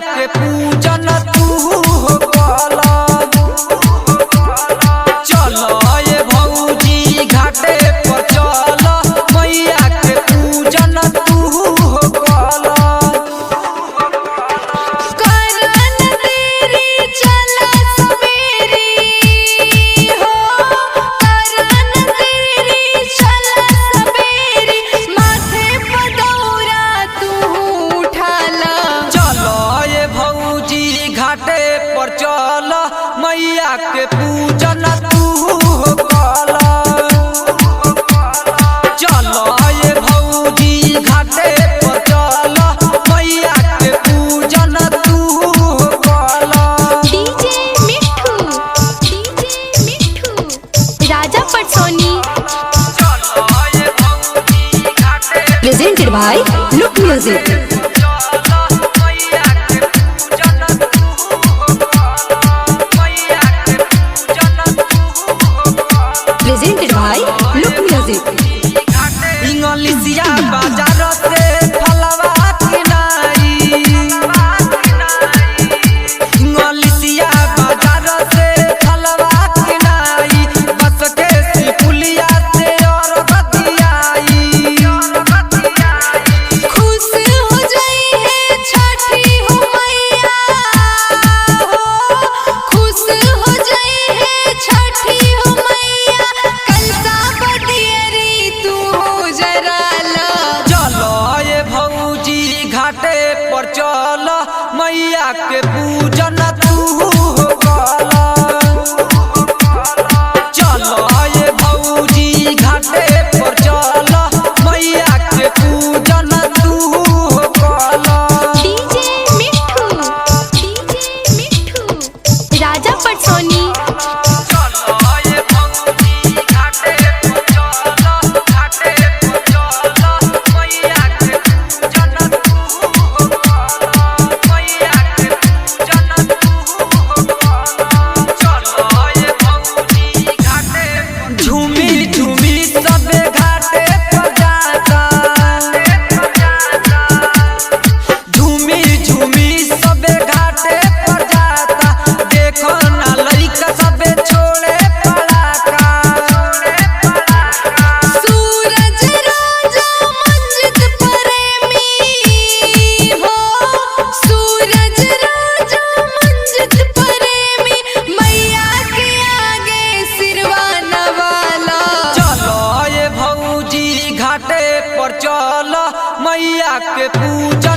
के पूजन तू हो कला। चलो ये भौजी घाटे पर चल, मैया के पूजन तू हो कला। घाटे पर चल, मैया के पूजन तू हो कला। चलो ये भौजी घाटे पर चल, मैया के पूजन तू हो कला। डीजे मिठू राजा पटसोनी। चलो ये भौजी घाटे presented by look music. Presented by look music. इंग्लिशिया बाजार से फलवा किनाई, इंग्लिशिया बाजार से फलवा किनाई, बस के सिपुलिया से और बतियाई। खुश हो जाई है छठी हो मैया हो, खुश हो जाई है छठी हो मैया, कलसा बदियरी तू जरा ला। चलो ये भौजी घाटे पर चल, मैया के पूजन तू हो कला। चलो ये भौजी घाटे पर चल, मैया के पूजन तू हो कला। डीजे मिठू राजा पटसोनी। चलो ये भौजी घाटे पर चल, घाटे पर चल, मैया के पूजन तू हो कला। मैया के पूजन तू हो कला। चलो ये भौजी घाटे झूमी झूमी सबे घाटे पर जाता, झूमी झूमी सबे घाटे पर जाता। देखो ना लइका सबे छोड़े पड़ाका। सूरज राजा मंजित प्रेमी हो, सूरज राजा मंजित प्रेमी, मैया के आगे सिरवा नवाला। चलो ये भौजी घाटे पर चल, मैया के पूजा